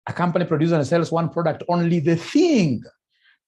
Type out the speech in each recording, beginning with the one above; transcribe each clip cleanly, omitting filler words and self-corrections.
A company produces and sells one product only, the thing.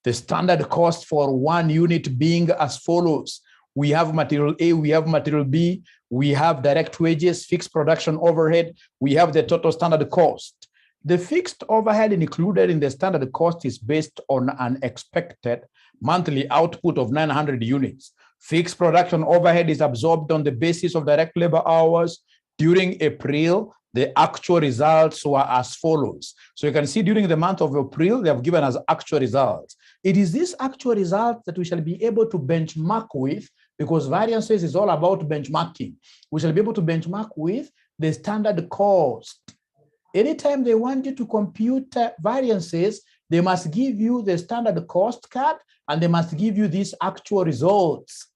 The standard cost for one unit being as follows. We have material A, we have material B, we have direct wages, fixed production overhead, we have the total standard cost. The fixed overhead included in the standard cost is based on an expected monthly output of 900 units. Fixed production overhead is absorbed on the basis of direct labor hours. During April, the actual results were as follows. So you can see during the month of April, they have given us actual results. It is this actual result that we shall be able to benchmark with, because variances is all about benchmarking. We shall be able to benchmark with the standard cost. Anytime they want you to compute variances, they must give you the standard cost card and they must give you these actual results.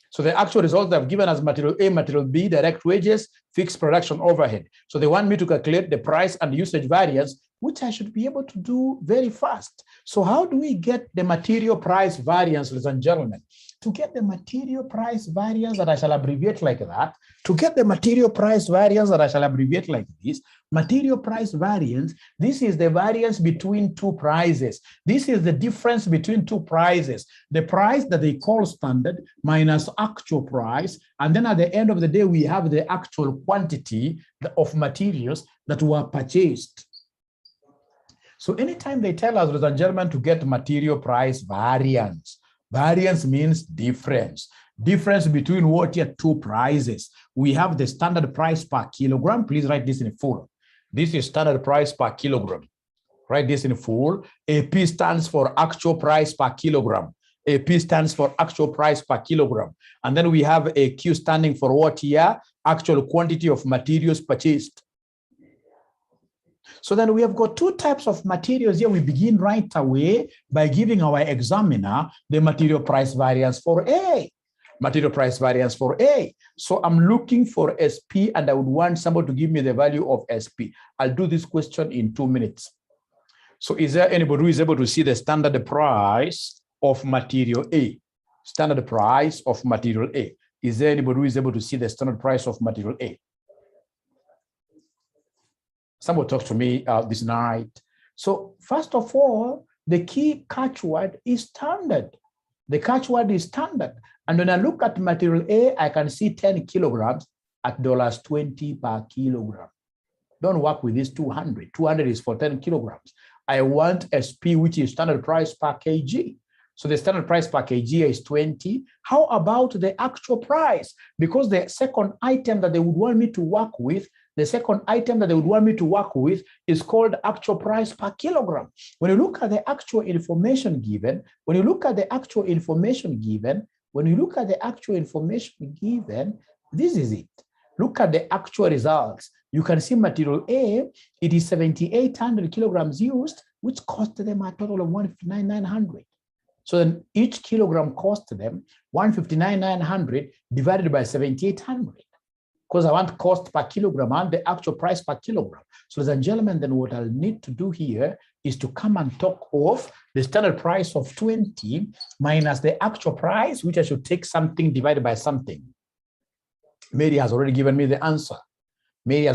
So the actual results they have given as material A, material B, direct wages, fixed production overhead. So they want me to calculate the price and usage variance, which I should be able to do very fast. So how do we get the material price variance, ladies and gentlemen? To get the material price variance that I shall abbreviate like that, to get the material price variance that I shall abbreviate like this, material price variance, this is the variance between two prices. This is the difference between two prices. The price that they call standard minus actual price. And then at the end of the day, we have the actual quantity of materials that were purchased. So anytime they tell us, ladies and gentlemen, to get material price variance, variance means difference. Difference between what are two prices. We have the standard price per kilogram. Please write this in full. This is standard price per kilogram. Write this in full. AP stands for actual price per kilogram. AP stands for actual price per kilogram. And then we have a Q standing for what here? Actual quantity of materials purchased. So then we have got two types of materials here. We begin right away by giving our examiner the material price variance for A. Material price variance for A. So I'm looking for SP and I would want somebody to give me the value of SP. I'll do this question in 2 minutes. So is there anybody who is able to see the standard price of material A? Standard price of material A. Is there anybody who is able to see the standard price of material A? Somebody talk to me this night. So first of all, the key catchword is standard. The catchword is standard. And when I look at material A, I can see 10 kilograms at $20 per kilogram. Don't work with this 200. 200 is for 10 kilograms. I want SP, which is standard price per kg. So the standard price per kg is 20. How about the actual price? Because the second item that they would want me to work with, is called actual price per kilogram. When you look at the actual information given, this is it. Look at the actual results. You can see material A, it is 7,800 kilograms used, which cost them a total of 159,900. So then each kilogram cost them 159,900 divided by 7,800. Because I want cost per kilogram and the actual price per kilogram. So ladies and gentlemen, then what I'll need to do here is to come and talk of the standard price of 20 minus the actual price, which I should take something divided by something. Mary has already given me the answer. The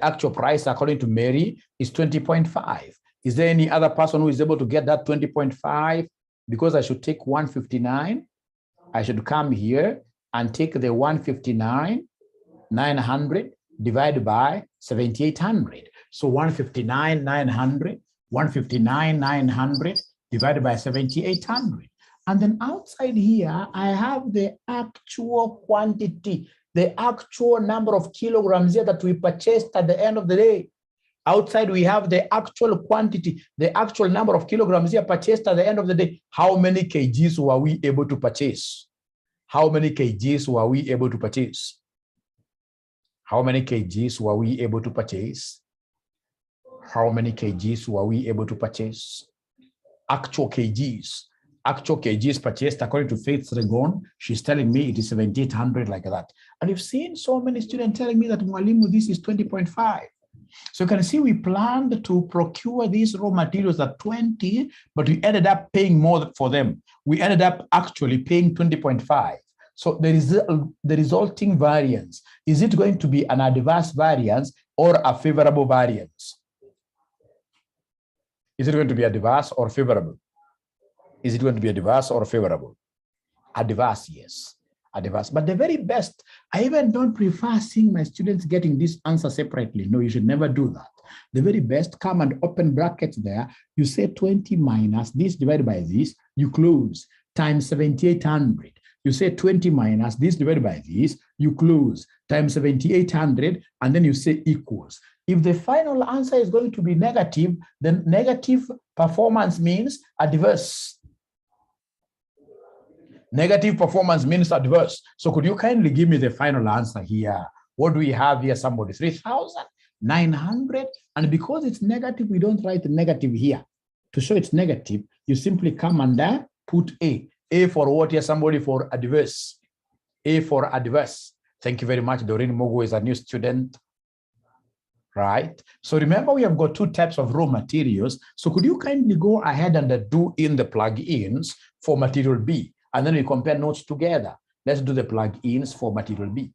actual price, according to Mary, is 20.5. Is there any other person who is able to get that 20.5? Because I should take 159. I should come here and take the 159,900 divided by 7,800. So 159,900 divided by 7,800. And then outside here, I have the actual quantity, the actual number of kilograms here that we purchased at the end of the day. Outside, we have the actual quantity, the actual number of kilograms here purchased at the end of the day. How many kgs were we able to purchase? How many kgs were we able to purchase? How many kgs were we able to purchase? How many kgs were we able to purchase? Actual kgs. Actual kgs purchased according to Faith Regon. She's telling me it is 7,800 like that. And you've seen so many students telling me that Mwalimu, this is 20.5. So you can see we planned to procure these raw materials at 20, but we ended up paying more for them. We ended up actually paying 20.5. So there is the resulting variance. Is it going to be an adverse variance or a favorable variance? Is it going to be adverse or favorable? Is it going to be adverse or favorable? Adverse, yes. Adverse. But the very best, I even don't prefer seeing my students getting this answer separately. No, you should never do that. The very best, come and open brackets there. You say 20 minus this divided by this, you close, times 7,800. You say 20 minus this divided by this, you close, times 7,800, and then you say equals. If the final answer is going to be negative, then negative performance means adverse. Negative performance means adverse. So could you kindly give me the final answer here? What do we have here? Somebody 3,900. And because it's negative, we don't write the negative here. To show it's negative, you simply come and put A. A for what here? Somebody for adverse. A for adverse. Thank you very much. Doreen Mogo is a new student. Right? So remember, we have got two types of raw materials. So could you kindly go ahead and do in the plugins for material B? And then we compare notes together. Let's do the plugins for material B.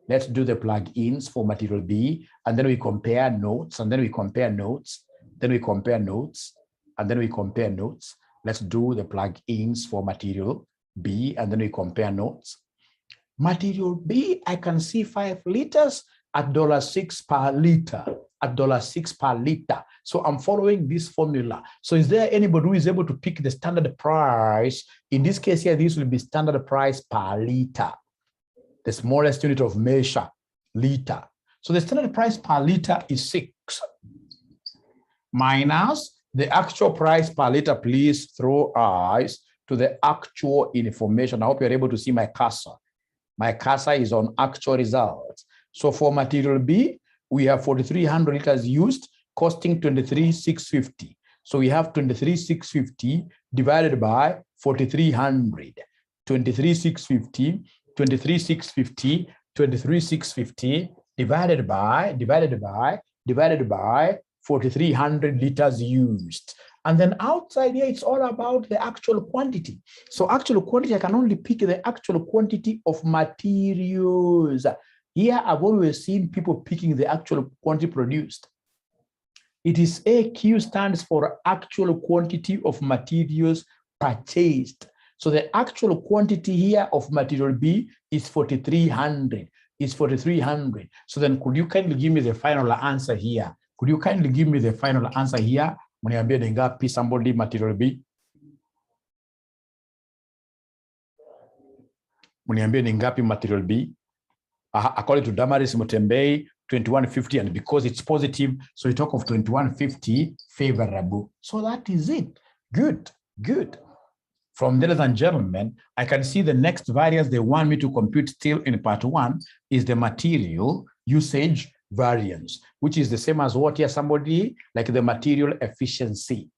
Let's do the plugins for material B. And then we compare notes. And then we compare notes. Then we compare notes. And then we compare notes. Let's do the plugins for material B. And then we compare notes. Material B, I can see 5 liters at $6 per liter. At $6 per liter. So I'm following this formula. So is there anybody who is able to pick the standard price? In this case here, this will be standard price per liter. The smallest unit of measure, liter. So the standard price per liter is 6 minus the actual price per liter. Please throw eyes to the actual information. I hope you're able to see my cursor. My cursor is on actual results. So for material B, we have 4,300 liters used, costing 23,650. So we have 23,650 divided by 4,300. 23,650, 23,650, 23,650 divided by 4,300 liters used. And then outside here, it's all about the actual quantity. So actual quantity, I can only pick the actual quantity of materials. Here, I've always seen people picking the actual quantity produced. It is AQ stands for actual quantity of materials purchased. So the actual quantity here of material B is 4,300. Is 4,300. So then could you kindly give me the final answer here? Could you kindly give me the final answer here? Mniambie ni ngapi somebody material B? Mniambie ni ngapi material B? According to Damaris Mutembei, 2150, and because it's positive, so we talk of 2150 favorable. So that is it. Good, good. From there, ladies and gentlemen, I can see the next variance they want me to compute still in part 1 is the material usage variance, which is the same as what here, somebody, like the material efficiency.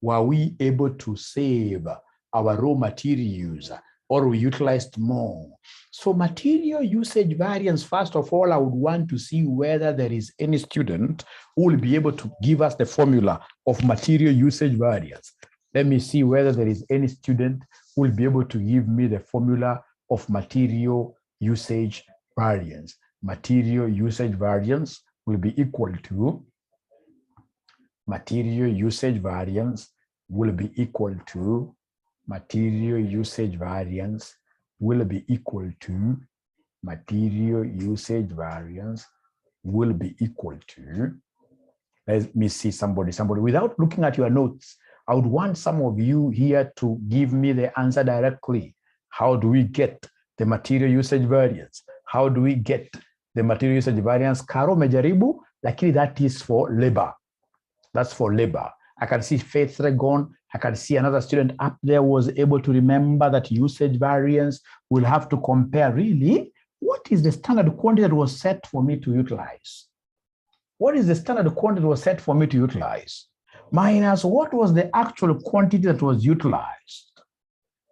Were we able to save our raw materials, or we utilized more? So material usage variance, first of all, I would want to see whether there is any student who will be able to give us the formula of material usage variance. Let me see whether there is any student who will be able to give me the formula of material usage variance. Material usage variance will be equal to, material usage variance will be equal to, material usage variance will be equal to, material usage variance will be equal to, let me see somebody, without looking at your notes, I would want some of you here to give me the answer directly. How do we get the material usage variance? How do we get the material usage variance? Karo mejaribu, lakini that is for labor. That's for labor. I can see Faith Regon. I can see another student up there was able to remember that usage variance. We'll have to compare really, what is the standard quantity that was set for me to utilize? What is the standard quantity that was set for me to utilize? Minus what was the actual quantity that was utilized?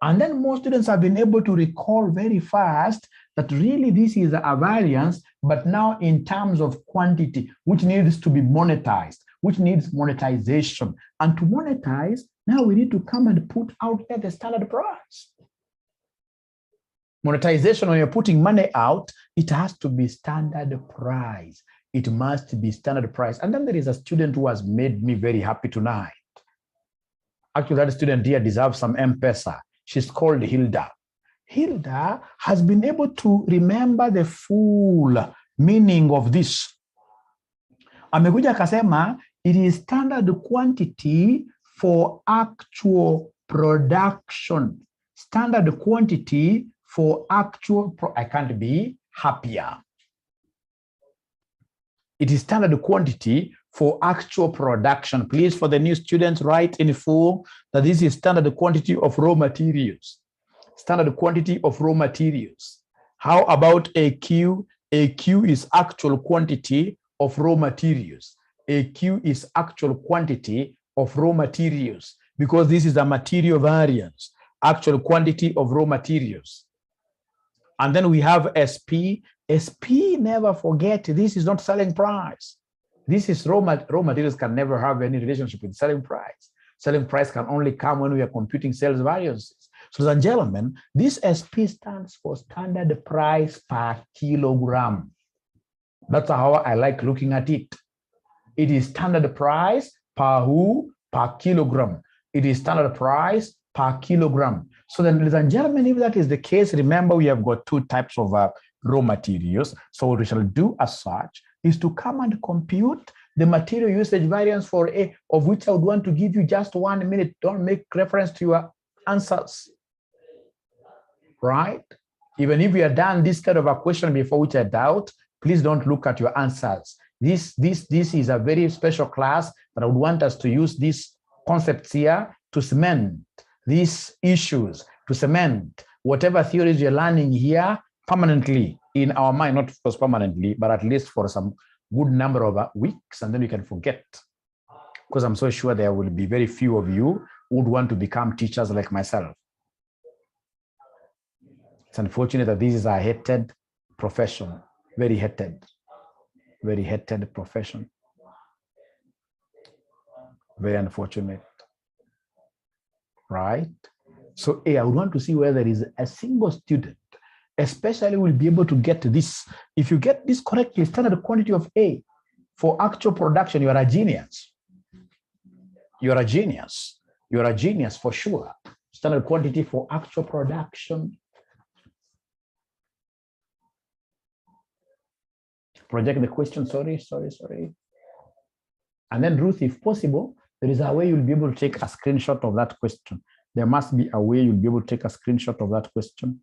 And then most students have been able to recall very fast that really this is a variance, but now in terms of quantity, which needs to be monetized, which needs monetization. And to monetize, now we need to come and put out there the standard price. Monetization, when you're putting money out, it has to be standard price. It must be standard price. And then there is a student who has made me very happy tonight. Actually, that student here deserves some M-Pesa. She's called Hilda. Hilda has been able to remember the full meaning of this. Amekuja akasema, it is standard quantity for actual production. Standard quantity for actual, I can't be happier. It is standard quantity for actual production. Please, for the new students, write in full that this is standard quantity of raw materials. Standard quantity of raw materials. How about AQ? AQ is actual quantity of raw materials. AQ is actual quantity of raw materials because this is a material variance, actual quantity of raw materials. And then we have SP. SP, never forget, this is not selling price. This is raw materials can never have any relationship with selling price. Selling price can only come when we are computing sales variances. So, ladies and gentlemen, this SP stands for standard price per kilogram. That's how I like looking at it. It is standard price per who? Per kilogram. It is standard price per kilogram. So then, ladies and gentlemen, if that is the case, remember we have got two types of raw materials. So what we shall do as such is to come and compute the material usage variance for A, of which I would want to give you just 1 minute. Don't make reference to your answers, right? Even if you have done this kind of a question before which I doubt, please don't look at your answers. This is a very special class that I would want us to use these concepts here to cement these issues, to cement whatever theories you're learning here permanently in our mind, not of course permanently, but at least for some good number of weeks, and then you can forget. Because I'm so sure there will be very few of you who would want to become teachers like myself. It's unfortunate that this is a hated profession, very hated profession. Very unfortunate, right? So I would want to see whether there is a single student, especially will be able to get this. If you get this correctly, standard quantity of A for actual production, you are a genius. You are a genius. You are a genius for sure. Standard quantity for actual production. Project the question, sorry. And then Ruth, if possible, there is a way you'll be able to take a screenshot of that question. There must be a way you'll be able to take a screenshot of that question.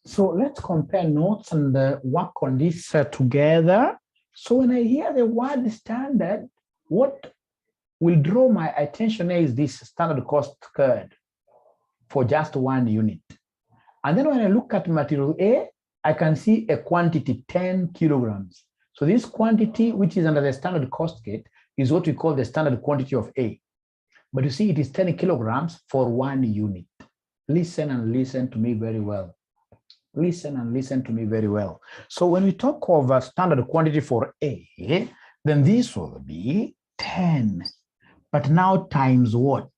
So let's compare notes and work on this together. So when I hear the word standard, what will draw my attention is this standard cost curve for just 1 unit. And then when I look at material A, I can see a quantity 10 kilograms. So this quantity, which is under the standard cost gate, is what we call the standard quantity of A. But you see, it is 10 kilograms for 1 unit. Listen and listen to me very well. Listen and listen to me very well. So when we talk of a standard quantity for A, then this will be 10. But now times what?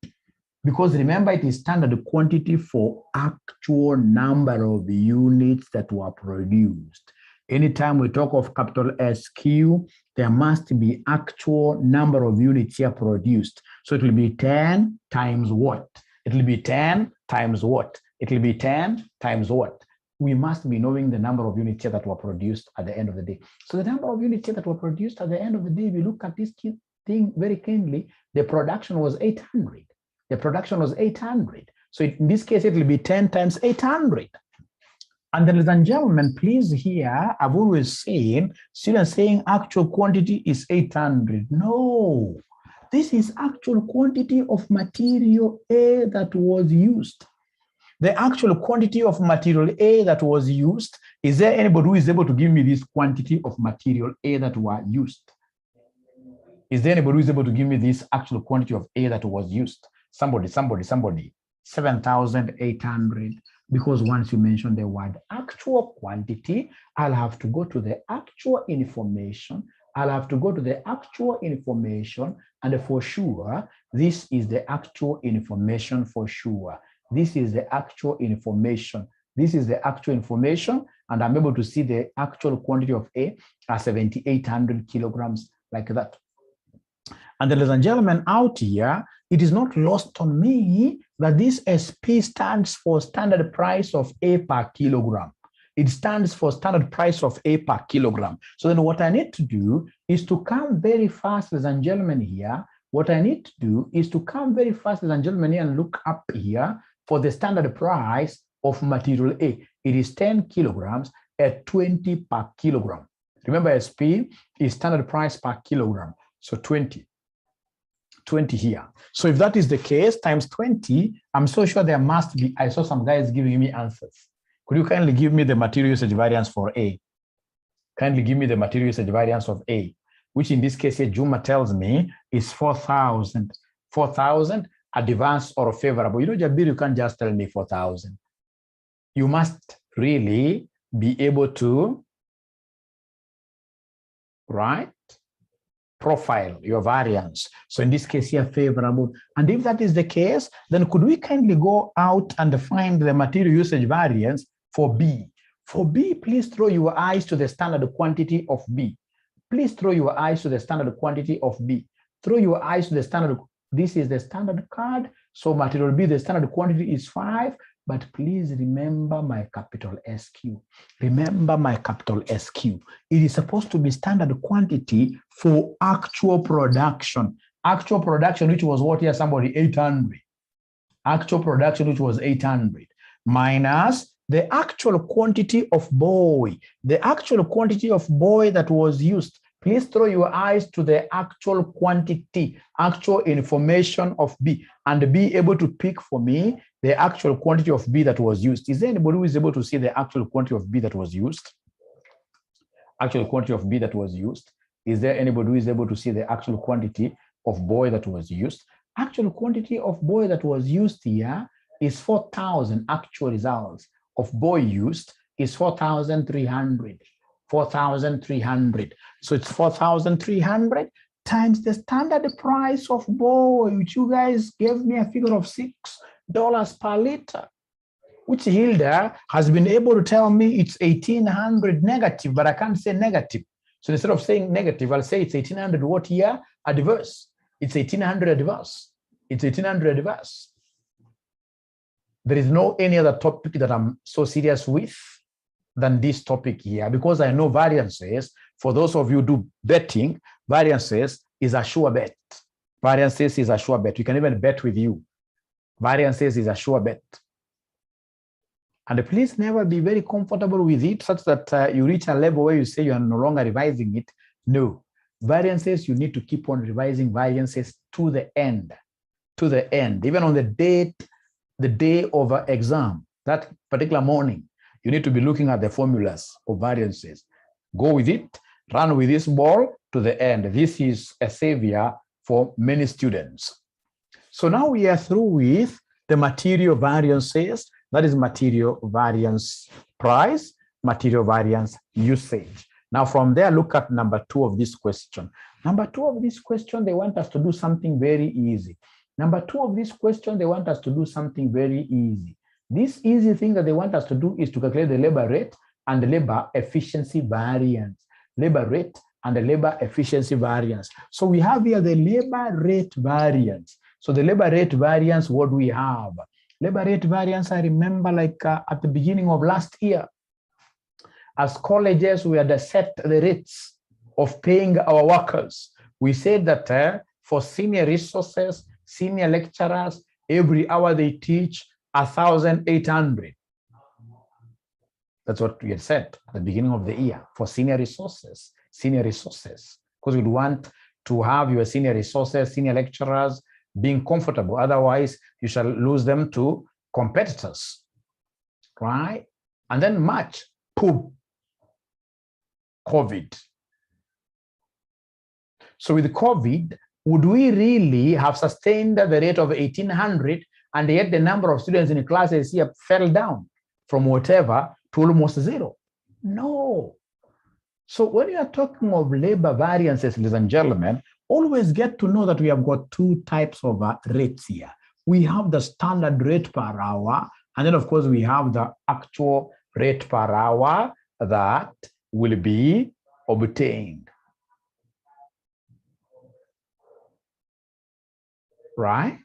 Because remember, it is standard quantity for actual number of units that were produced. Anytime we talk of capital SQ, there must be actual number of units here produced. So it will be 10 times what? It will be 10 times what? It will be 10 times what? We must be knowing the number of units here that were produced at the end of the day. So the number of units here that were produced at the end of the day, if you look at this thing very keenly, the production was 800. The production was 800. So in this case, it will be 10 times 800. And ladies and gentlemen, please hear, I've always seen students saying actual quantity is 800. No, this is actual quantity of material A that was used. The actual quantity of material A that was used, is there anybody who is able to give me this quantity of material A that were used? Is there anybody who is able to give me this actual quantity of A that was used? Somebody. 7,800. Because once you mention the word actual quantity, I'll have to go to the actual information. And for sure, this is the actual information for sure. This is the actual information. And I'm able to see the actual quantity of A as 7,800 kilograms, like that. And ladies and gentlemen, out here, it is not lost on me that this SP stands for standard price of A per kilogram. It stands for standard price of A per kilogram. So then what I need to do is to come very fast, ladies and gentlemen, here. And look up here for the standard price of material A. It is 10 kilograms at 20 per kilogram. Remember, SP is standard price per kilogram. So 20 here. So if that is the case, times 20, I'm so sure there must be, I saw some guys giving me answers. Could you kindly give me the material usage variance for A? Kindly give me the material usage variance of A, which in this case here, Juma tells me is 4,000. 4,000 advanced or favorable. You know, Jabir, you can't just tell me 4,000. You must really be able to, right, profile your variance. So in this case here, favorable. And if that is the case, then could we kindly go out and find the material usage variance for B? For B, please throw your eyes to the standard quantity of B. This is the standard card. So material B, the standard quantity is 5. But please remember my capital SQ. It is supposed to be standard quantity for actual production. Which was what here? Somebody 800. Which was 800 minus the actual quantity of boy. The actual quantity of boy that was used. Please throw your eyes to the actual quantity, actual information of B, and be able to pick for me the actual quantity of B that was used. Is there anybody who is able to see the actual quantity of B that was used? Is there anybody who is able to see the actual quantity of boy that was used? Actual quantity of boy that was used here is 4,000. Actual results of boy used is 4,300. 4,300. So it's 4,300 times the standard price of boy, which you guys gave me a figure of $6 per liter, which Hilda has been able to tell me it's 1,800 negative, but I can't say negative. So instead of saying negative, I'll say it's 1,800 what here? Adverse. It's 1,800 adverse. There is no any other topic that I'm so serious with than this topic here, because I know variances. For those of you who do betting, variances is a sure bet. We can even bet with you. Variances is a sure bet. And please never be very comfortable with it such that you reach a level where you say you are no longer revising it. No. Variances, you need to keep on revising variances to the end, even on the day of an exam, that particular morning, you need to be looking at the formulas of variances. Go with it, run with this ball to the end. This is a savior for many students. So now we are through with the material variances, that is material variance price, material variance usage. Now from there, look at number 2 of this question. Number 2 of this question, they want us to do something very easy. Number 2 of this question, they want us to do something very easy. This easy thing that they want us to do is to calculate the labor rate and the labor efficiency variance. Labor rate and the labor efficiency variance. So we have here the labor rate variance. So the labor rate variance, what do we have? Labor rate variance, I remember like at the beginning of last year, as colleges, we had set the rates of paying our workers. We said that for senior resources, senior lecturers, every hour they teach 1,800. That's what we had said at the beginning of the year for senior resources, because we'd want to have your senior resources, senior lecturers being comfortable. Otherwise, you shall lose them to competitors, right? And then March, boom, COVID. So with COVID, would we really have sustained the rate of 1,800 and yet the number of students in the classes here fell down from whatever to almost zero? No. So when you are talking of labor variances, ladies and gentlemen, always get to know that we have got 2 types of rates here. We have the standard rate per hour, and then of course we have the actual rate per hour that will be obtained. Right?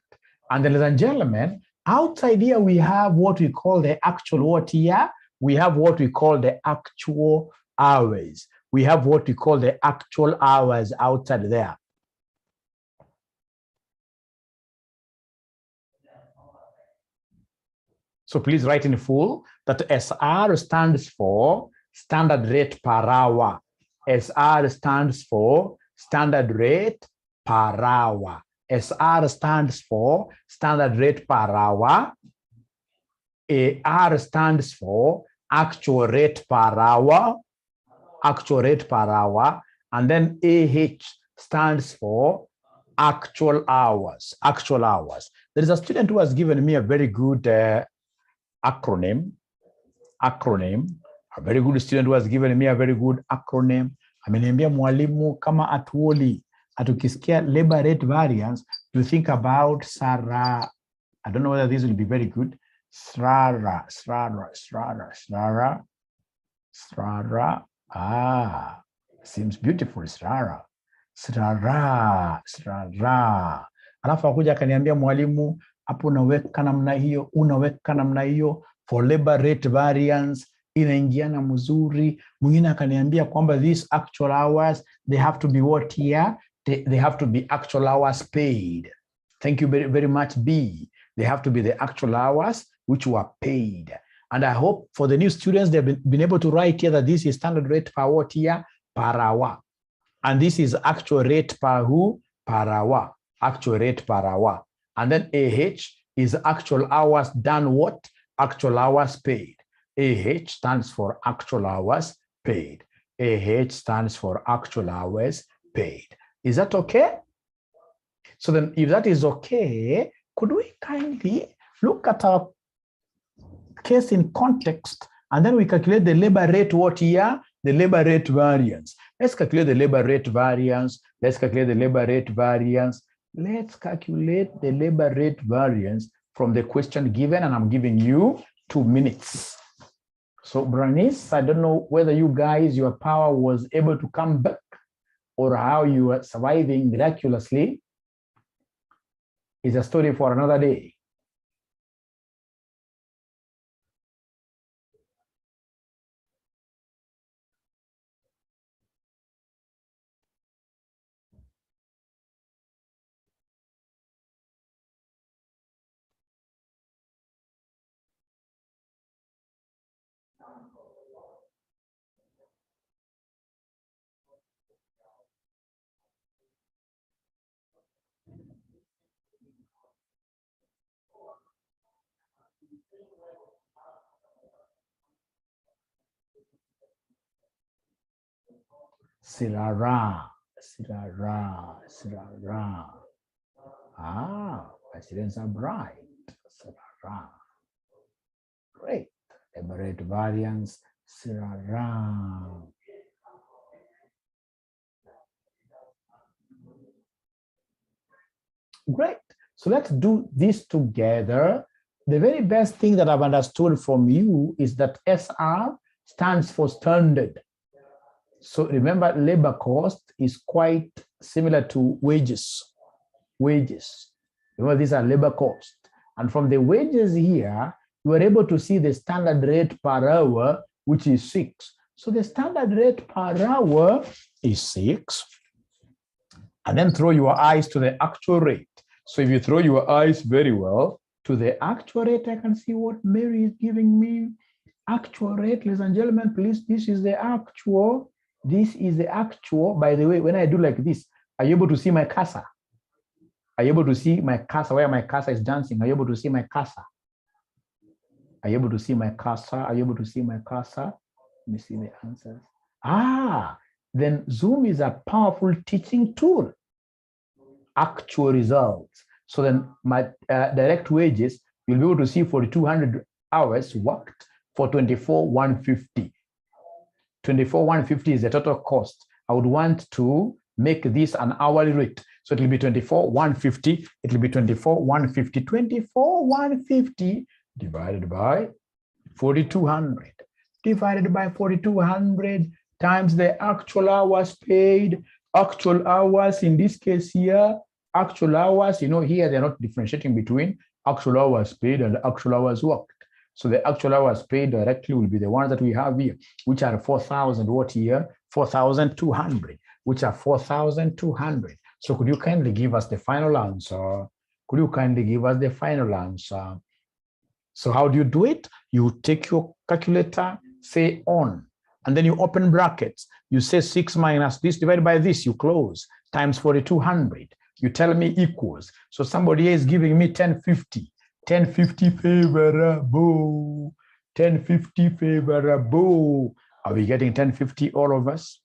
And then, ladies and gentlemen, outside here we have what we call the actual what here? We have what we call the actual hours. We have what we call the actual hours outside there. So please write in full that SR stands for standard rate per hour. SR stands for standard rate per hour. SR stands for standard rate per hour. AR stands for actual rate per hour. Actual rate per hour. And then AH stands for actual hours. Actual hours. There is a student who has given me a very good acronym. A very good student who has given me a very good acronym. Ameniambia mwalimu kama atuoli atukisikia labor rate variance, you think about SARA. I don't know whether this will be very good. SRARA. Ah, seems beautiful. SRARA. Alafu akuja akaniambia mwalimu, hapo unaweka namna hiyo, for labor rate variance inaingiana mzuri. Mwingine akaniambia kwamba these actual hours, they have to be what here? They have to be actual hours paid. Thank you very, very much, B. They have to be the actual hours which were paid. And I hope for the new students, they've been able to write here that this is standard rate per what here? Per hour. And this is actual rate per who? Per hour. Actual rate per hour. And then AH is actual hours done what? Actual hours paid. AH stands for actual hours paid. AH stands for actual hours paid. Is that okay? So then if that is okay, could we kindly look at our case in context, and then we calculate the labor rate what here? The labor rate variance. Let's calculate the labor rate variance. Let's calculate the labor rate variance. Let's calculate the labor rate variance from the question given, and I'm giving you 2 minutes. So Bernice, I don't know whether you guys, your power was able to come back or how you are surviving miraculously. It's a story for another day. Sirara, sirara, sirara. Ah, my students are bright. Sirara. Great. Enumerate variance. Sirara. Great. So let's do this together. The very best thing that I've understood from you is that SR stands for standard. So remember, labor cost is quite similar to wages. Wages. Remember, these are labor costs. And from the wages here, you are able to see the standard rate per hour, which is 6. So the standard rate per hour is 6. And then throw your eyes to the actual rate. So if you throw your eyes very well to the actual rate, I can see what Mary is giving me. Actual rate, ladies and gentlemen, please, this is the actual. This is the actual. By the way, when I do like this, are you able to see my cursor? Are you able to see my cursor, where my cursor is dancing? Are you able to see my cursor? Are you able to see my cursor? Are you able to see my cursor? Let me see the answers. Ah, then Zoom is a powerful teaching tool. Actual results. So then my direct wages, you'll be able to see 4,200 hours worked for 24,150. 24,150 is the total cost. I would want to make this an hourly rate. So it will be 24,150. It will be 24,150. 24,150 divided by 4,200. Divided by 4,200 times the actual hours paid. Actual hours in this case here. Actual hours, you know, here they're not differentiating between actual hours paid and actual hours worked. So the actual hours paid directly will be the ones that we have here, which are 4,000, what here? 4,200, which are 4,200. So could you kindly give us the final answer? Could you kindly give us the final answer? So how do you do it? You take your calculator, say on, and then you open brackets. You say 6 minus this divided by this, you close, times 4,200. You tell me equals. So somebody is giving me 1050. 1050 favorable. 1050 favorable. Are we getting 1050, all of us?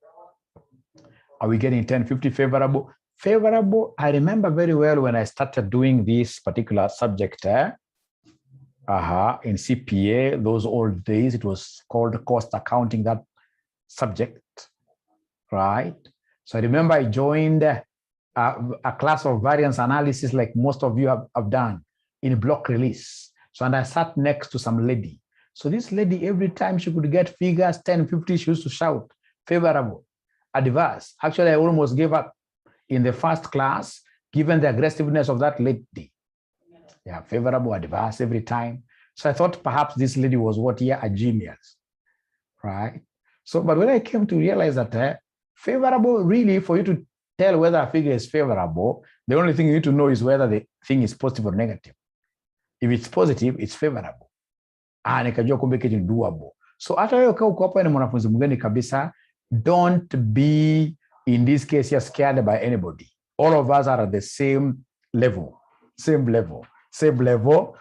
Are we getting 1050 favorable? Favorable, I remember very well when I started doing this particular subject in CPA, those old days, it was called cost accounting, that subject, right? So I remember I joined a class of variance analysis like most of you have done in block release. So, and I sat next to some lady. So this lady, every time she could get figures 1050, she used to shout, favorable, adverse. Actually, I almost gave up in the first class, given the aggressiveness of that lady. Yeah, favorable, adverse every time. So I thought perhaps this lady was what here, a genius, right? So, but when I came to realize that favorable, really, for you to tell whether a figure is favorable, the only thing you need to know is whether the thing is positive or negative. If it's positive, it's favorable. Nikajua kumbe kitu ni doable. So hata wewe uko hapa ni mwanafunzi mgeni kabisa, don't be in this case you're scared by anybody. All of us are at the same level. Same level.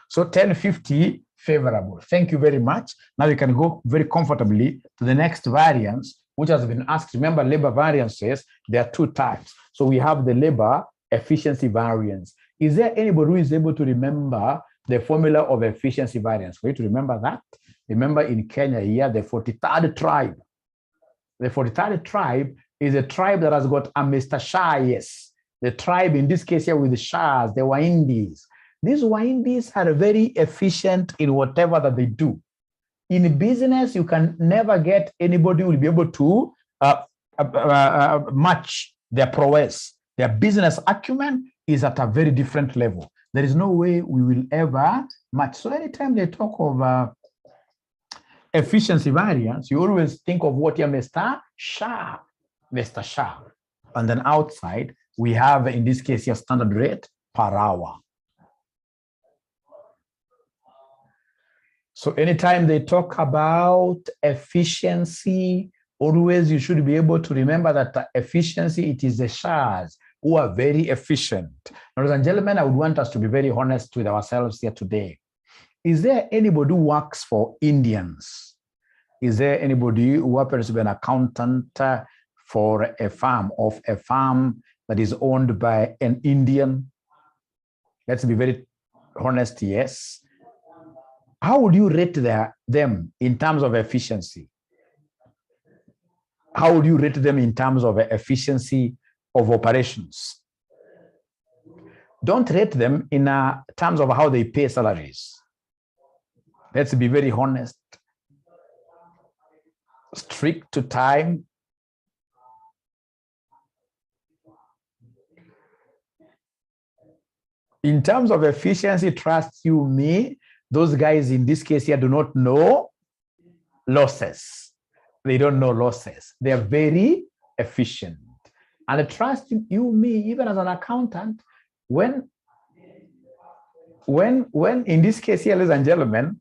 So 1050 favorable. Thank you very much. Now you can go very comfortably to the next variance, which has been asked. Remember, labor variances, there are 2 types. So we have the labor efficiency variance. Is there anybody who is able to remember the formula of efficiency variance? For you to remember that, remember in Kenya here, the 43rd tribe. The 43rd tribe is a tribe that has got a Mr. Shah, yes. The tribe in this case here with the Shahs, the Wahindis. These Wahindis are very efficient in whatever that they do. In business, you can never get anybody who will be able to match their prowess. Their business acumen is at a very different level. There is no way we will ever match. So anytime they talk of efficiency variance, you always think of what here, Mr. Shah. Mr. Shah. And then outside, we have, in this case, your standard rate per hour. So anytime they talk about efficiency, always you should be able to remember that efficiency, it is the Shahs who are very efficient. Ladies and gentlemen, I would want us to be very honest with ourselves here today. Is there anybody who works for Indians? Is there anybody who happens to be an accountant for a farm, of a farm that is owned by an Indian? Let's be very honest, yes. How would you rate them in terms of efficiency? How would you rate them in terms of efficiency of operations? Don't rate them in terms of how they pay salaries. Let's be very honest. Strict to time. In terms of efficiency, trust you me, those guys in this case here do not know losses. They don't know losses. They are very efficient. And trust you me, even as an accountant, when in this case here, ladies and gentlemen,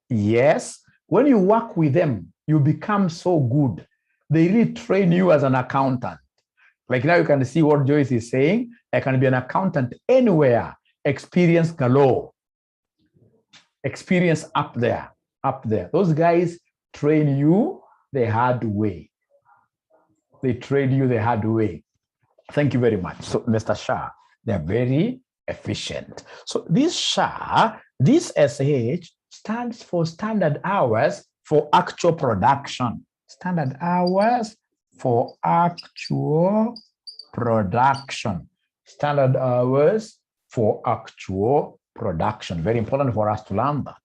yes, when you work with them, you become so good. They really train you as an accountant. Like now you can see what Joyce is saying. I can be an accountant anywhere. Experience galore. Experience up there. Those guys train you the hard way. They train you the hard way. Thank you very much. So, Mr. Shah, they're very efficient. So this Shah, this SH stands for standard hours for actual production. Standard hours for actual production. Standard hours for actual production. Very important for us to learn that.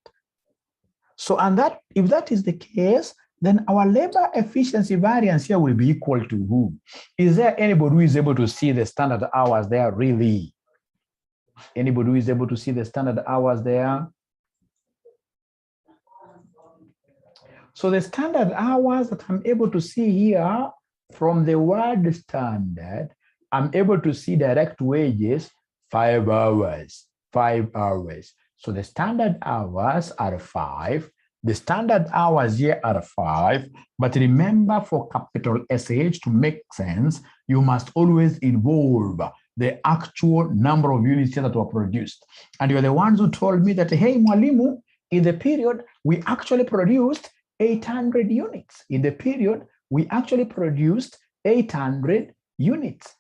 So, and that, if that is the case, then our labor efficiency variance here will be equal to who? Is there anybody who is able to see the standard hours there really? Anybody who is able to see the standard hours there? So the standard hours that I'm able to see here from the word standard, I'm able to see direct wages, 5 hours, 5 hours. So the standard hours are 5. The standard hours here are 5. But remember, for capital SH to make sense, you must always involve the actual number of units that were produced. And you're the ones who told me that, hey, Mwalimu, in the period, we actually produced 800 units. In the period, we actually produced 800 units.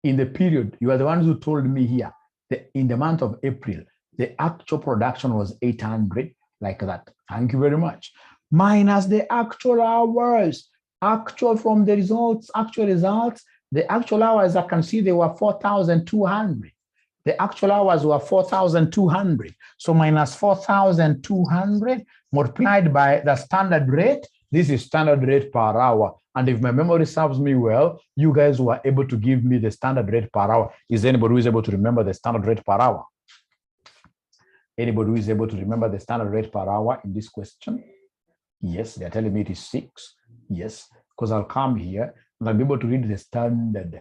In the period, you are the ones who told me here that in the month of April, the actual production was 800, like that. Thank you very much. Minus the actual hours, actual from the results, actual results, the actual hours, I can see they were 4,200. The actual hours were 4,200. So minus 4,200 multiplied by the standard rate. This is standard rate per hour. And if my memory serves me well, you guys were able to give me the standard rate per hour. Is anybody who is able to remember the standard rate per hour? Anybody who is able to remember the standard rate per hour in this question? Yes, they're telling me it is 6. Yes, because I'll come here and I'll be able to read the standard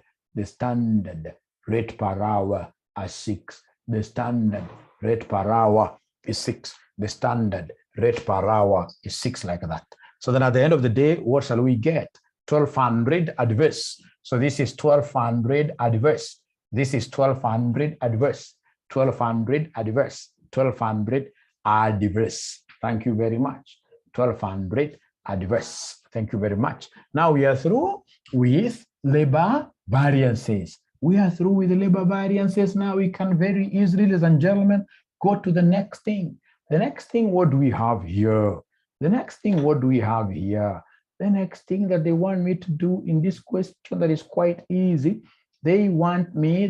rate per hour as 6. The standard rate per hour is 6. The standard rate per hour is 6, like that. So then at the end of the day, what shall we get? 1,200 adverse. So this is 1,200 adverse. This is 1,200 adverse. 1,200 adverse. 1,200 adverse. Thank you very much. 1,200 adverse. Thank you very much. Now we are through with labor variances. We are through with the labor variances. Now we can very easily, ladies and gentlemen, go to the next thing. The next thing, what do we have here? The next thing, what do we have here? The next thing that they want me to do in this question that is quite easy. They want me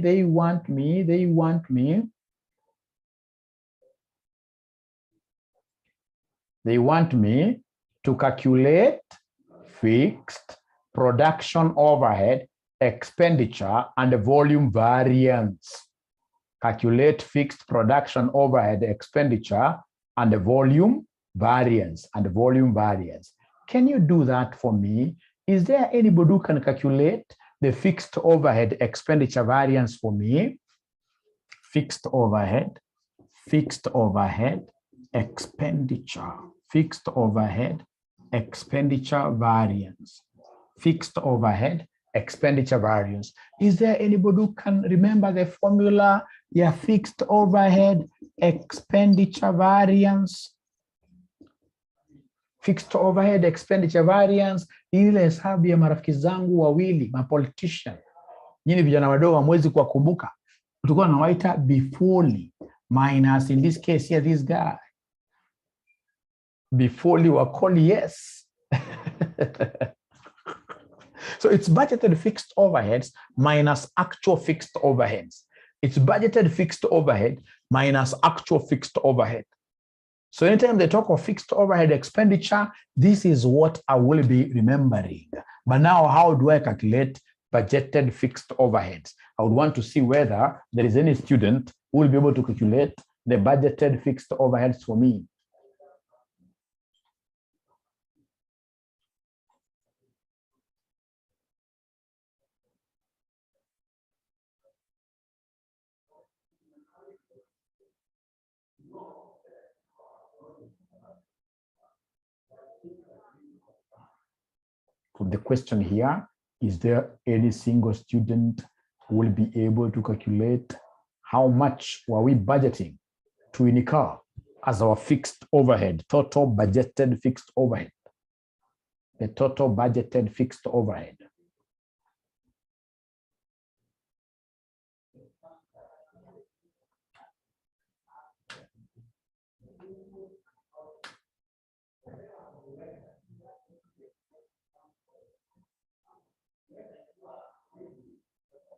to calculate fixed production overhead, expenditure, and the volume variance. Calculate fixed production overhead, expenditure, and the volume variance. Can you do that for me? Is there anybody who can calculate the fixed overhead expenditure variance for me? Fixed overhead expenditure, fixed overhead expenditure variance, fixed overhead expenditure variance. Is there anybody who can remember the formula? Yeah, fixed overhead expenditure variance. Fixed overhead expenditure variance, ile hesabu ya marafiki zangu wawili, ma politician. Nyinyi vijana wadogo hamwezi kuwakumbuka. Tulikuwa tunawaita before minus, in this case here, this guy. Before were called yes. So it's budgeted fixed overheads minus actual fixed overheads. It's budgeted fixed overhead minus actual fixed overhead. So anytime they talk of fixed overhead expenditure, this is what I will be remembering. But now, how do I calculate budgeted fixed overheads? I would want to see whether there is any student who will be able to calculate the budgeted fixed overheads for me. The question here, is there any single student who will be able to calculate how much were we budgeting to incur as our fixed overhead, total budgeted fixed overhead, the total budgeted fixed overhead?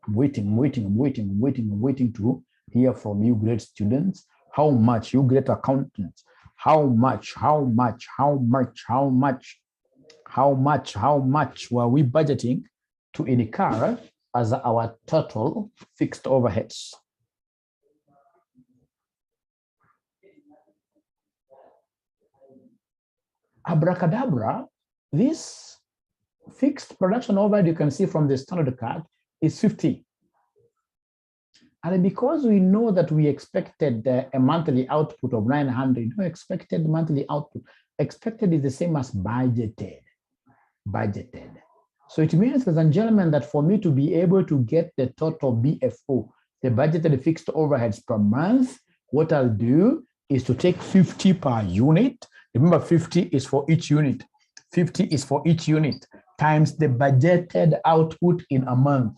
I'm waiting to hear from you great students. How much, you great accountants, how much were we budgeting to incur as our total fixed overheads? Abracadabra, this fixed production overhead you can see from the standard card is 50. And because we know that we expected a monthly output of 900, no expected monthly output, expected is the same as budgeted. So it means, ladies and gentlemen, that for me to be able to get the total BFO, the budgeted fixed overheads per month, what I'll do is to take 50 per unit. Remember, 50 is for each unit. 50 is for each unit times the budgeted output in a month.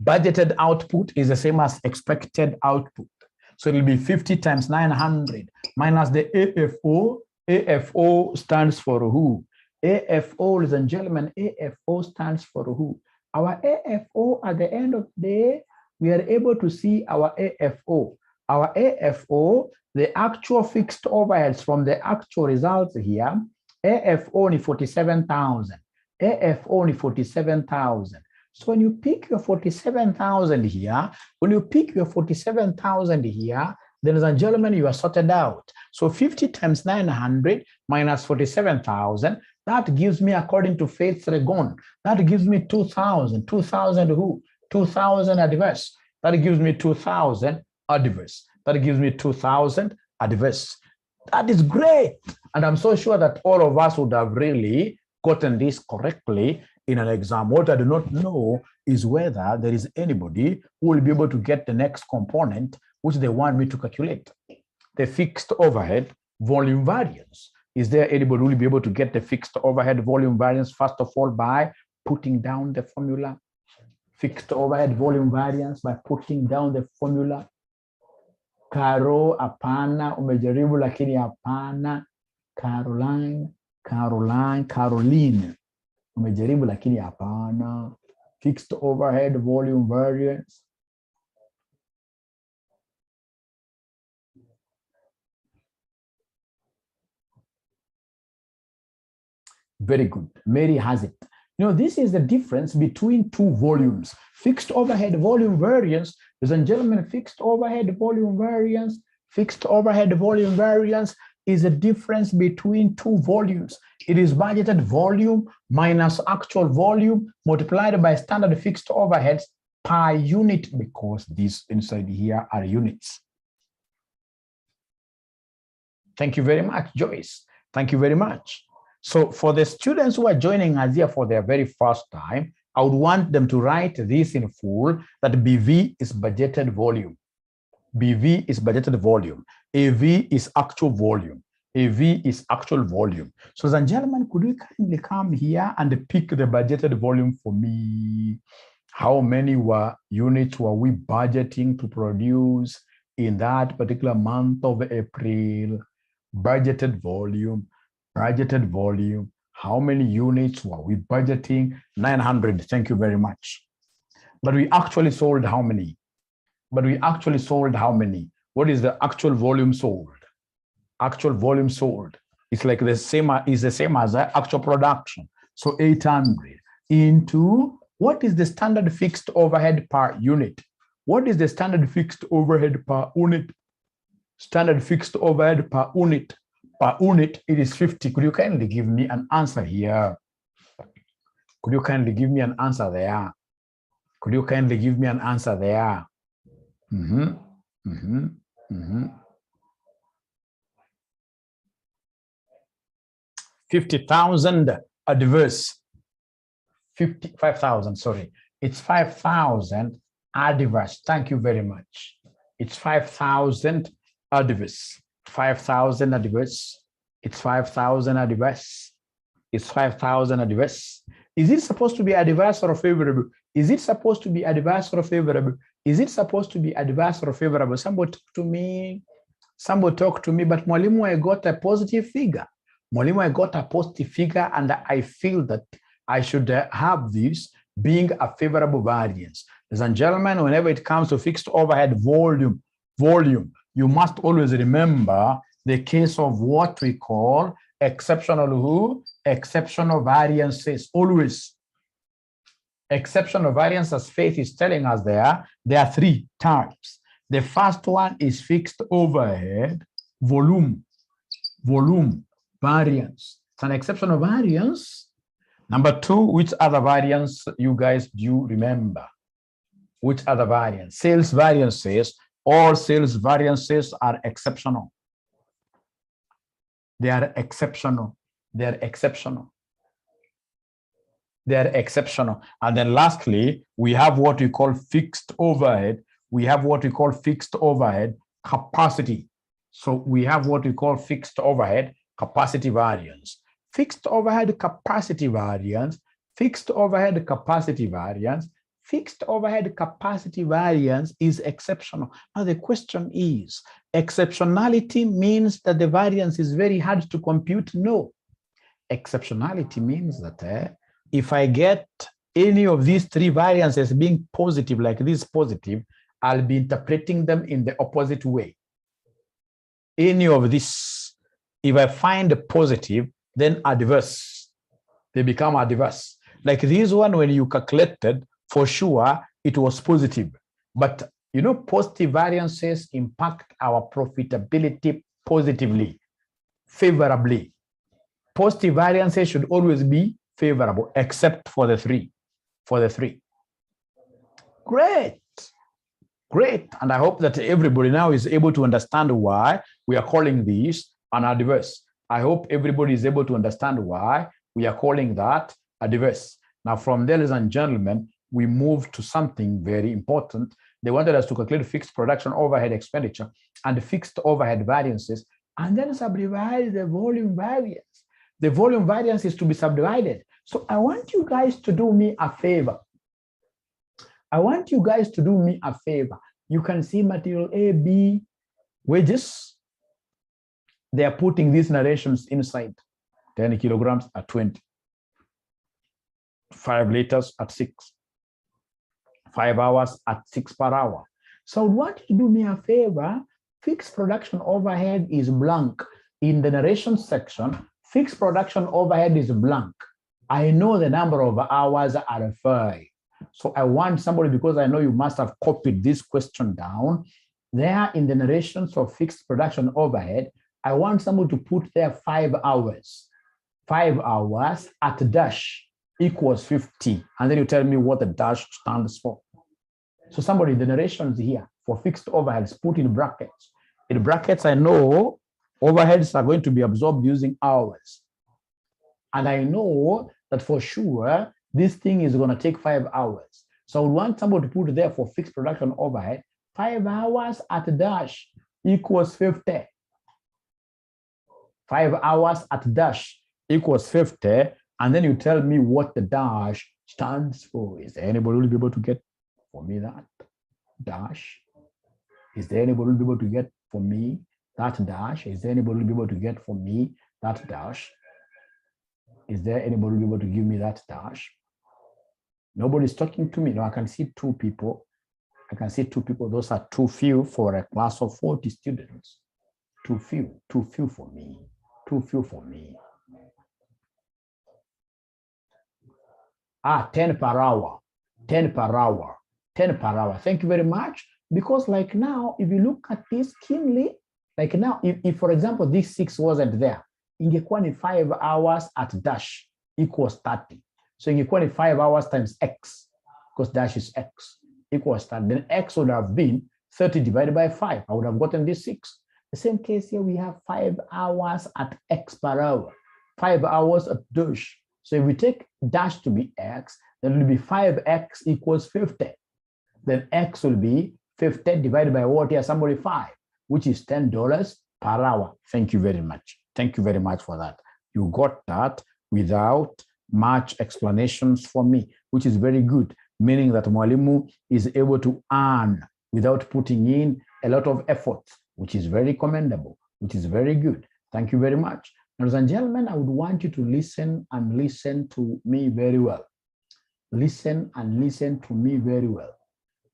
Budgeted output is the same as expected output. So it will be 50 times 900 minus the AFO. AFO stands for who? AFO, ladies and gentlemen, AFO stands for who? Our AFO, at the end of the day, we are able to see our AFO. Our AFO, the actual fixed overheads from the actual results here, AFO only 47,000. AFO only 47,000. So when you pick your 47,000 here, then, ladies and gentlemen, you are sorted out. So 50 times 900 minus 47,000, that gives me, according to Faith Regon, that gives me 2,000. 2,000 who? 2,000 adverse. That gives me 2,000 adverse. That gives me 2,000 adverse. That is great. And I'm so sure that all of us would have really gotten this correctly in an exam. What I do not know is whether there is anybody who will be able to get the next component which they want me to calculate. The fixed overhead volume variance. Is there anybody who will be able to get the fixed overhead volume variance, first of all, by putting down the formula? Fixed overhead volume variance by putting down the formula. Caro, hapana, umejaribu lakini hapana. Caroline. Umejaribu lakini hapana. Fixed overhead volume variance. Very good. Mary has it. You know, this is the difference between two volumes. Fixed overhead volume variance, ladies and gentlemen, fixed overhead volume variance is a difference between two volumes. It is budgeted volume minus actual volume multiplied by standard fixed overheads per unit, because these inside here are units. Thank you very much, Joyce. Thank you very much. So for the students who are joining us here for their very first time, I would want them to write this in full, that BV is budgeted volume. BV is budgeted volume. AV is actual volume. AV is actual volume. So, ladies and gentlemen, could you kindly come here and pick the budgeted volume for me? How many units were we budgeting to produce in that particular month of April? Budgeted volume. How many units were we budgeting? 900. Thank you very much. But we actually sold how many? What is the actual volume sold? Actual volume sold. It's like the same as the actual production. So 800 into what is the standard fixed overhead per unit? What is the standard fixed overhead per unit? Standard fixed overhead per unit. Per unit, it is 50. Could you kindly give me an answer here? Could you kindly give me an answer there? 50,000 adverse. 55,000, sorry. It's 5,000 adverse. Thank you very much. It's 5,000 adverse. 5,000 adverse. It's 5,000 adverse. It's 5,000 adverse. Is it supposed to be adverse or favorable? Is it supposed to be adverse or favorable? Is it supposed to be adverse or favorable? Somebody talk to me. But Mwalimu, I got a positive figure. And I feel that I should have this being a favorable variance. Ladies and gentlemen, whenever it comes to fixed overhead volume, you must always remember the case of what we call exceptional variances. Always. Exceptional variance, as Faith is telling us there are three types. The first one is fixed overhead volume variance. It's an exceptional variance. Number two, which other variance you guys do remember? Which other variance? Sales variances. All sales variances are exceptional. They are exceptional. And then lastly, we have what we call fixed overhead. Capacity. So we have what we call fixed overhead capacity variance. Fixed overhead capacity variance is exceptional. Now the question is, exceptionality means that the variance is very hard to compute? No. Exceptionality means that if I get any of these three variances being positive, like this positive, I'll be interpreting them in the opposite way. Any of this, if I find a positive, then adverse. They become adverse. Like this one, when you calculated, for sure, it was positive. But you know, positive variances impact our profitability positively, favorably. Positive variances should always be favorable, except for the three. Great. And I hope that everybody now is able to understand why we are calling these an adverse. I hope everybody is able to understand why we are calling that adverse. Now, from there, ladies and gentlemen, we move to something very important. They wanted us to calculate fixed production overhead expenditure and fixed overhead variances, and then subdivide the volume variance. The volume variance is to be subdivided. So I want you guys to do me a favor. You can see material A, B, wages. They are putting these narrations inside. 10 kilograms at 20. 5 liters at 6. 5 hours at 6 per hour. So what you do me a favor, fixed production overhead is blank. In the narration section, fixed production overhead is blank. I know the number of hours are 5. So I want somebody, because I know you must have copied this question down, there in the narrations of fixed production overhead, I want someone to put there 5 hours. 5 hours at dash equals 50. And then you tell me what the dash stands for. So somebody, the narrations here for fixed overheads, put in brackets. In brackets, I know overheads are going to be absorbed using hours. And I know that for sure, this thing is going to take 5 hours. So I would want somebody to put there for fixed production overhead, 5 hours at dash equals 50. 5 hours at dash equals 50, and then you tell me what the dash stands for. Is there anybody who will be able to get for me that dash? Is there anybody who will be able to get for me that dash? Is there anybody who will be able to get for me that dash? Is there anybody who will be able to give me that dash? Nobody's talking to me. No, I can see 2 people. I can see 2 people. Those are too few for a class of 40 students. Too few for me. Too few for me. 10 per hour. 10 per hour. 10 per hour. Thank you very much. Because like now, if you look at this keenly, like now, if for example, this 6 wasn't there, ingekuwa ni 5 hours at dash equals 30. So ingekuwa ni 5 hours times x, because dash is x, equals 30. Then x would have been 30 divided by 5. I would have gotten this 6. The same case here, we have 5 hours at x per hour, 5 hours at dash. So if we take dash to be x, then it will be 5x equals 50. Then x will be 50 divided by what here? Somebody 5, which is $10 per hour. Thank you very much. Thank you very much for that. You got that without much explanations for me, which is very good, meaning that Mwalimu is able to earn without putting in a lot of effort, which is very commendable, which is very good. Thank you very much. Ladies and gentlemen, I would want you to listen and listen to me very well. Listen and listen to me very well.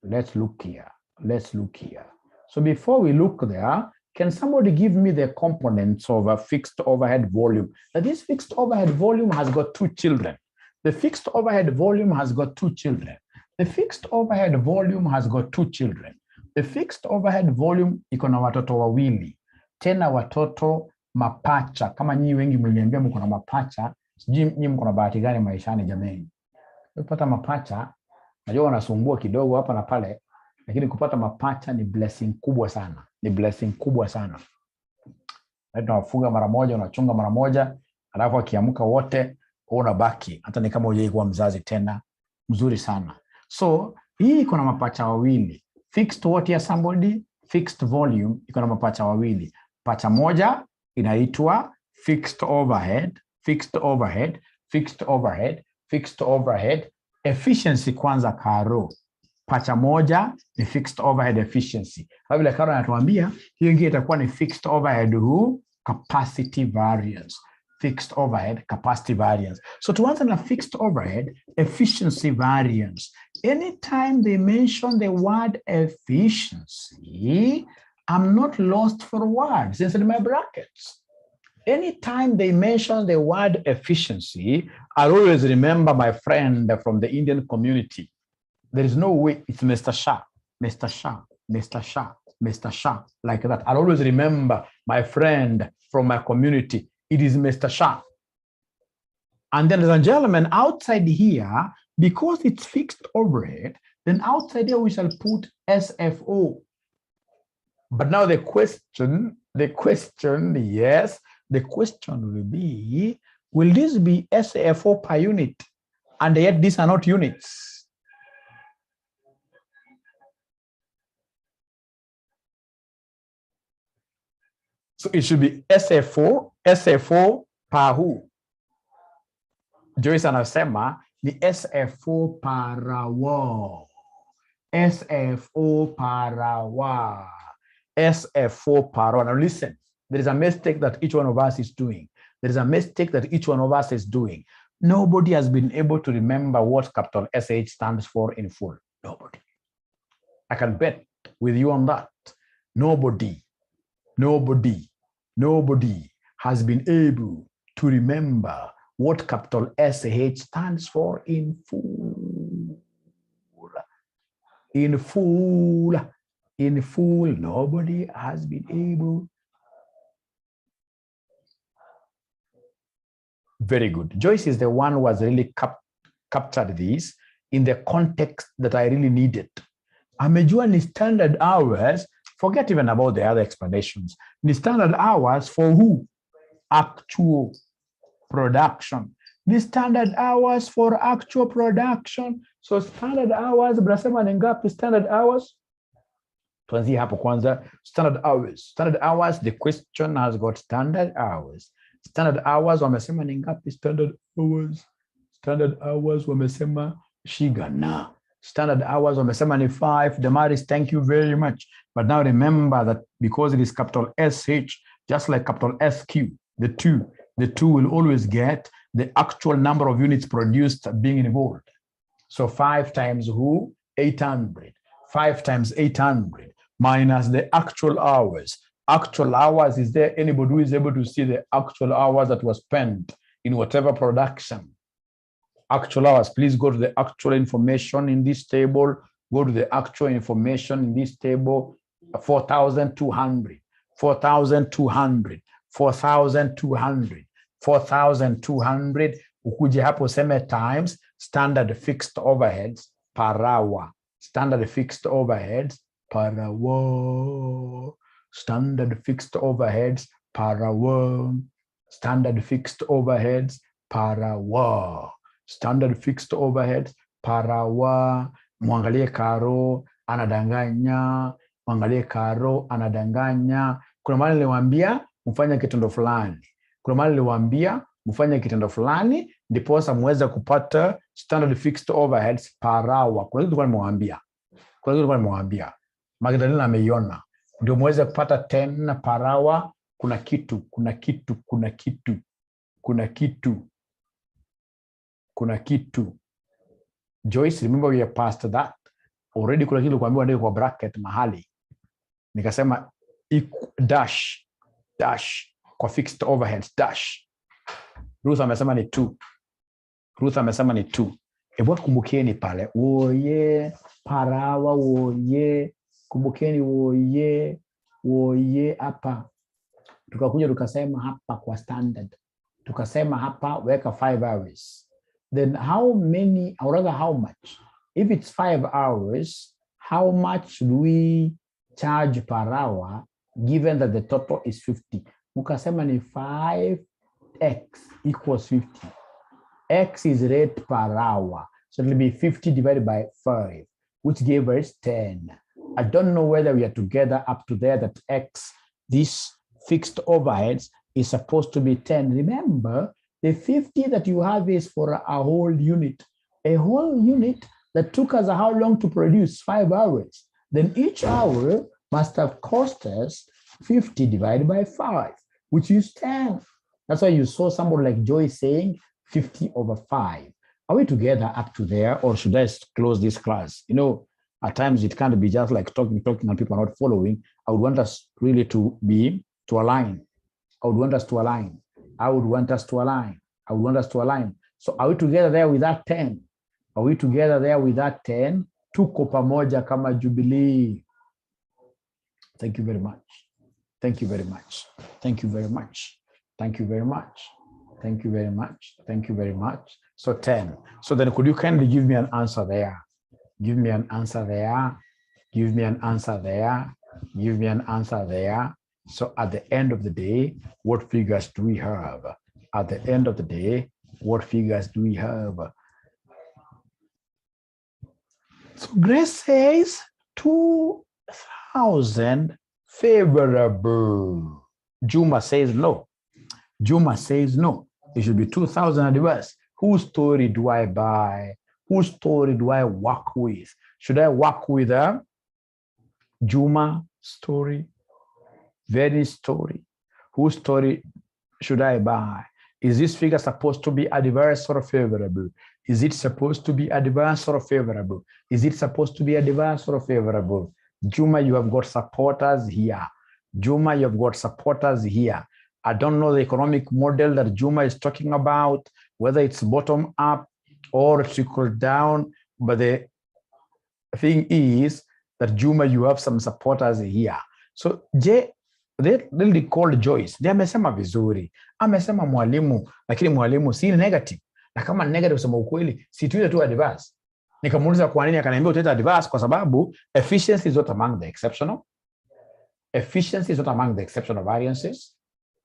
Let's look here. Let's look here. So before we look there, can somebody give me the components of a fixed overhead volume? Now this fixed overhead volume has got 2 children. The fixed overhead volume has got 2 children. The fixed overhead volume has got 2 children. The fixed overhead volume iko na watoto wawili. Tena watoto mapacha. Kama nyinyi wengi mliniambia mko na mapacha, sijui nyinyi mko na bahati gani maishani jamani. Kupata mapacha, najua wanasumbua kidogo hapa na pale, lakini kupata mapacha ni blessing kubwa sana. Ni blessing kubwa sana. Unawafuga mara moja, unachunga mara moja, alafu akiamka wote unabaki. Hata ni kama hujai kuwa mzazi tena, mzuri sana. So, hii iko na mapacha wawili. Fixed what here somebody? Fixed volume iko na mapacha wawili. Pacha moja inaitwa fixed overhead, fixed overhead, fixed overhead, fixed overhead, efficiency kwanza karo. Pacha moja ni fixed overhead efficiency. Kwa vile Karo anatuambia, hiyo ingine itakuwa ni fixed overhead capacity variance. Fixed overhead capacity variance. So tuanze na fixed overhead efficiency variance. Anytime they mention the word efficiency, I'm not lost for words inside my brackets. Anytime they mention the word efficiency, I always remember my friend from the Indian community. There is no way it's Mr. Shah, Mr. Shah, Mr. Shah, Mr. Shah, like that. I'll always remember my friend from my community. It is Mr. Shah. And then, ladies and gentlemen, outside here, because it's fixed overhead, then outside here we shall put SFO. But now the question, yes, the question will be, will this be SFO per unit? And yet these are not units. So it should be SFO per who? Joyce anasema ni SFO parawa. SFO parawa. SFO parawa. Now listen, there is a mistake that each one of us is doing. There is a mistake that each one of us is doing. Nobody has been able to remember what capital SH stands for in full. Nobody. I can bet with you on that. Nobody has been able to remember what capital SH stands for in full. In full. Nobody has been able. Very good. Joyce is the one who has really captured this in the context that I really needed. Amejua ni standard hours. Forget even about the other explanations. The standard hours for who? Actual production. The standard hours for actual production. So standard hours, brasema ni ngapi standard hours? Tuanzie hapo kwanza. Standard hours. Standard hours, the question has got standard hours. Standard hours wamesema ni ngapi? Standard hours. Standard hours wamesema shigana. Standard hours wamesema ni 5. Damaris, thank you very much. But now remember that because it is capital SH, just like capital SQ, the two will always get the actual number of units produced being involved. So 5 times who? 800. 5 times 800 minus the actual hours. Actual hours, is there anybody who is able to see the actual hours that was spent in whatever production? Actual hours, please go to the actual information in this table. Go to the actual information in this table. 4,200, 4,200, 4,200, 4,200. Ukuje hapo seme times standard fixed overheads per hour. Standard fixed overheads per hour. Standard fixed overheads per hour. Standard fixed overheads per hour. Standard fixed overheads per hour. Mwangalie Karo anadanganya. Mwangalie Karo anadanganya. Kuna mahali niliwaambia mfanye kitendo fulani. Kuna mahali niliwaambia mfanye kitendo fulani ndiposa muweze kupata standard fixed overheads per hour. Kuna kitu kwa nimewambia. Magdalena ameiona. Ndio muweze kupata 10 per hour. Kuna kitu. Joyce, remember we are past that. Already kuna kitu kuambiwa ndio kwa bracket mahali. Nikasema dash kwa fixed overheads dash. Ruth amesema ni 2. Ebu kumbukeni pale. Oye, parawa oye. Kumbukeni oye hapa. Tukakuja tukasema hapa kwa standard. Tukasema hapa weka 5 hours. Then how many, or rather how much? If it's 5 hours, how much do we charge per hour given that the total is 50? Mukasema ni 5x equals 50. X is rate per hour. So it will be 50 divided by 5, which gave us 10. I don't know whether we are together up to there that X, this fixed overheads, is supposed to be 10. Remember, the 50 that you have is for a whole unit. A whole unit that took us how long to produce? 5 hours. Then each hour must have cost us 50 divided by 5, which is 10. That's why you saw somebody like Joy saying 50 over 5. Are we together up to there, or should I close this class? You know, at times it can't be just like talking and people are not following. I would want us really to align. I would want us to align. So are we together there with that 10? Are we together there with that 10? Tuko pamoja kama Jubilee. Thank you very much. Thank you very much. Thank you very much. Thank you very much. Thank you very much. Thank you very much. So 10. So then could you kindly give me an answer there? Give me an answer there. Give me an answer there. Give me an answer there. So at the end of the day, what figures do we have? At the end of the day, what figures do we have? So Grace says 2,000 favorable. Juma says no. Juma says no. It should be 2,000 adverse. Whose story do I buy? Whose story do I work with? Should I work with a Juma story? Very story? Whose story should I buy? Is this figure supposed to be adverse or favorable? Is it supposed to be adverse or favorable? Is it supposed to be adverse or favorable? Juma, you have got supporters here. Juma, you have got supporters here. I don't know the economic model that Juma is talking about, whether it's bottom up or trickle down, but the thing is that Juma, you have some supporters here. So they really called Joyce. They amesema vizuri. Amesema mwalimu, lakini mwalimu si negative. Na kama negative sema ukweli, si tuite tu adverse. Nikamuuliza kwa nini, akaniambia utaita adverse kwa sababu efficiency is not among the exceptional. Efficiency is not among the exceptional variances.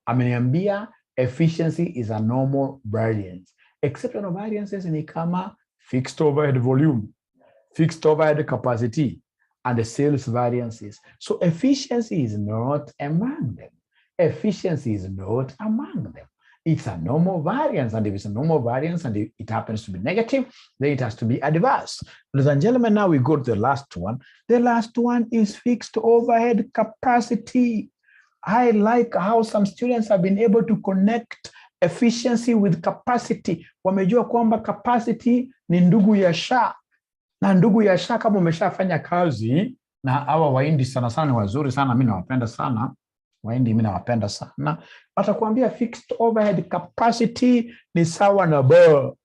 Ameniambia efficiency is a normal variance. Exceptional variances ni kama fixed overhead volume, fixed overhead capacity, and the sales variances. So efficiency is not among them. Efficiency is not among them. It's a normal variance, and if it's a normal variance and it happens to be negative, then it has to be adverse. Ladies and gentlemen, now we go to the last one. The last one is fixed overhead capacity. I like how some students have been able to connect efficiency with capacity. Wamejua kwamba capacity ni ndugu ya sha, na ndugu ya sha kama umeshafanya kazi, na hawa Wahindi sana sana ni wazuri sana, mimi nawapenda sana. Wahindi mimi nawapenda sana. Watakwambia fixed overhead capacity ni sawa na ba.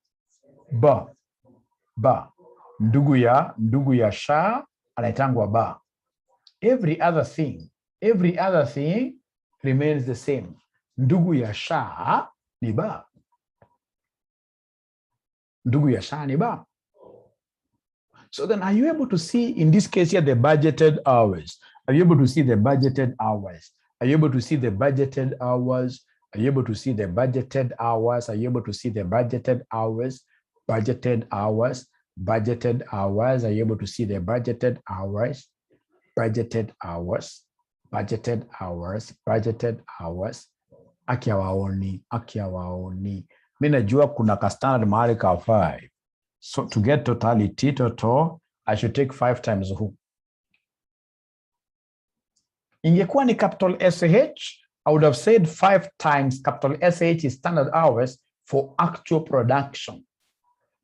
Ndugu ya sha anaitangwa ba. Every other thing remains the same. Ndugu ya sha ni ba. Ndugu ya sha ni ba. So then, are you able to see in this case here the budgeted hours? Are you able to see the budgeted hours? Are you able to see the budgeted hours? Are you able to see the budgeted hours? Are you able to see the budgeted hours? Budgeted hours, budgeted hours. Are you able to see the budgeted hours? Budgeted hours, budgeted hours, budgeted hours. Akia waoni. Mimi najua kuna ka standard mahali ka 5. So to get totality, total, I should take 5 times who? Ingekuwa ni capital SH, I would have said 5 times capital SH is standard hours for actual production.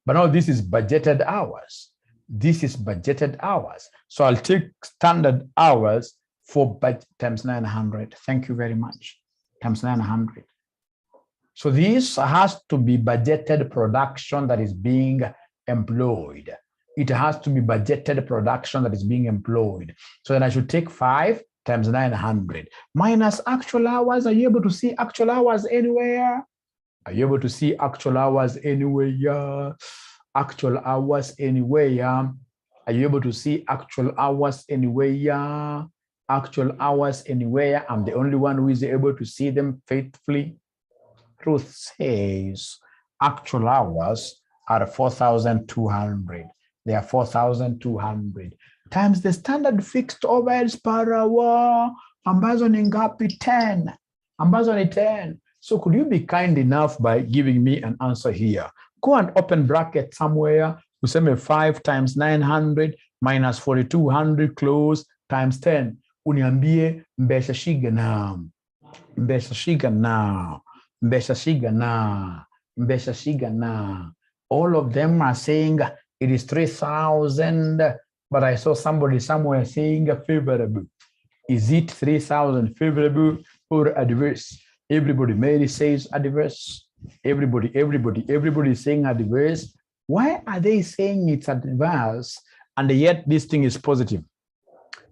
But now this is budgeted hours. This is budgeted hours. So I'll take standard hours for budget times 900. Thank you very much. Times 900. So this has to be budgeted production that is being employed. It has to be budgeted production that is being employed. So then I should take 5 times 900 minus actual hours. Are you able to see actual hours anywhere? Are you able to see actual hours anywhere? Actual hours anywhere? Are you able to see actual hours anywhere? Actual hours anywhere? I'm the only one who is able to see them faithfully. Truth says actual hours are 4,200. They are 4,200 times the standard fixed overheads per hour, ambazo ni ngapi? 10. Ambazo ni 10. So could you be kind enough by giving me an answer here? Go and open bracket somewhere. Useme 5 times 900 minus 4,200 close times 10. Uniambie mbesha shiga na. Mbesha shiga na. Mbesha shiga na. Mbesha shiga na. All of them are saying it is 3,000, but I saw somebody somewhere saying favorable. Is it 3,000 favorable or adverse? Everybody, Mary says adverse. Everybody is saying adverse. Why are they saying it's adverse and yet this thing is positive?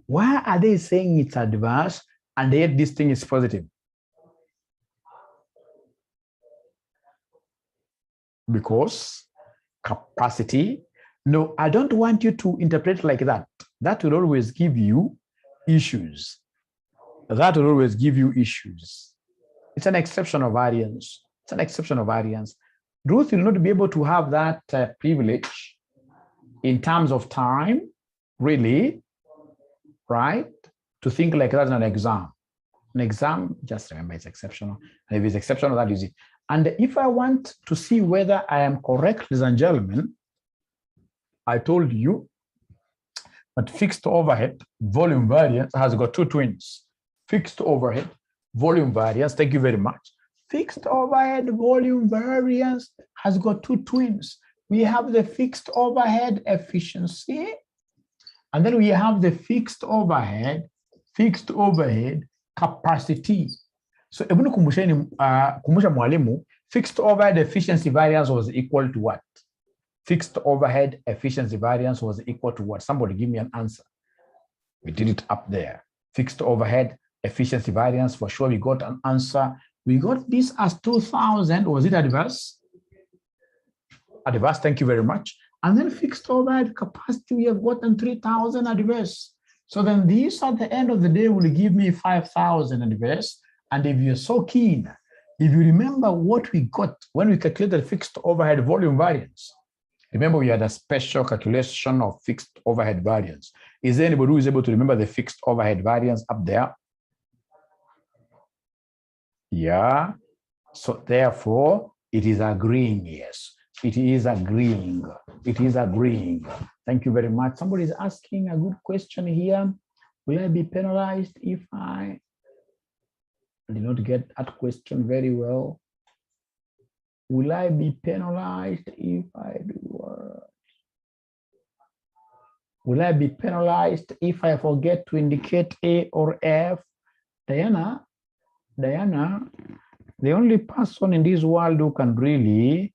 Why are they saying it's adverse and yet this thing is positive? Because capacity. No, I don't want you to interpret like that. That will always give you issues. That will always give you issues. It's an exceptional variance. It's an exceptional variance. Ruth will not be able to have that privilege in terms of time, really, right? To think like that in an exam. An exam, just remember it's exceptional. And if it's exceptional, that is it. And if I want to see whether I am correct, ladies and gentlemen, I told you that fixed overhead volume variance has got 2 twins. Fixed overhead volume variance, thank you very much. Fixed overhead volume variance has got 2 twins. We have the fixed overhead efficiency, and then we have the fixed overhead capacity. So hebu kumbusha mwalimu, fixed overhead efficiency variance was equal to what? Fixed overhead efficiency variance was equal to what? Somebody give me an answer. We did it up there. Fixed overhead efficiency variance, for sure we got an answer. We got this as 2,000. Was it adverse? Adverse, thank you very much. And then fixed overhead capacity, we have gotten 3,000 adverse. So then these at the end of the day will give me 5,000 adverse. And if you're so keen, if you remember what we got when we calculated fixed overhead volume variance, remember we had a special calculation of fixed overhead variance. Is there anybody who is able to remember the fixed overhead variance up there? Yeah. So therefore, it is agreeing, yes. It is agreeing. It is agreeing. Thank you very much. Somebody is asking a good question here. Will I be penalized if I did not get that question very well? Will I be penalized if I do what? Will I be penalized if I forget to indicate A or F? Diana, the only person in this world who can really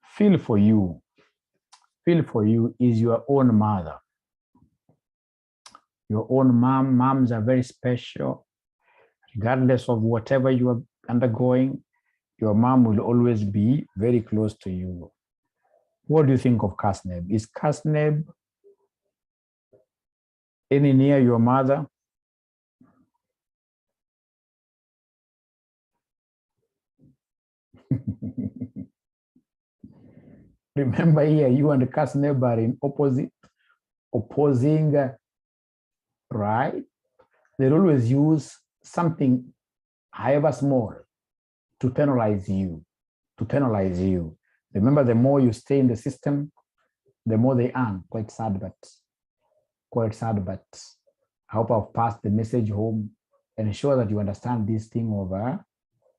feel for you is your own mother. Your own mom. Moms are very special. Regardless of whatever you are undergoing, your mom will always be very close to you. What do you think of Kasneb? Is Kasneb any near your mother? Remember here, you and Kasneb are in opposing, right? They'll always use something, however small, to penalize you. Remember, the more you stay in the system, the more they earn. Quite sad, but I hope I've passed the message home and ensure that you understand this thing of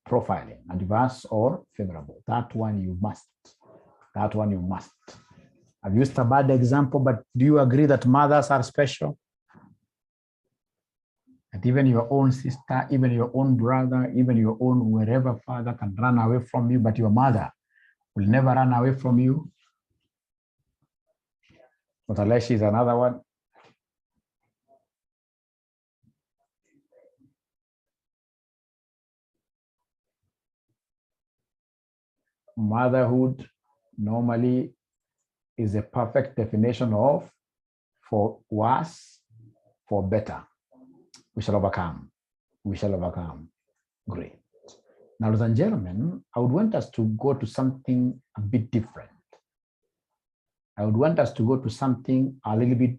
profiling, adverse or favorable. That one you must. I've used a bad example, but do you agree that mothers are special? That even your own sister, even your own brother, even your own wherever father can run away from you, but your mother will never run away from you. But unless she's another one. Motherhood normally is a perfect definition of for worse, for better. We shall overcome. Great. Now, ladies and gentlemen, I would want us to go to something a bit different. I would want us to go to something a little bit different.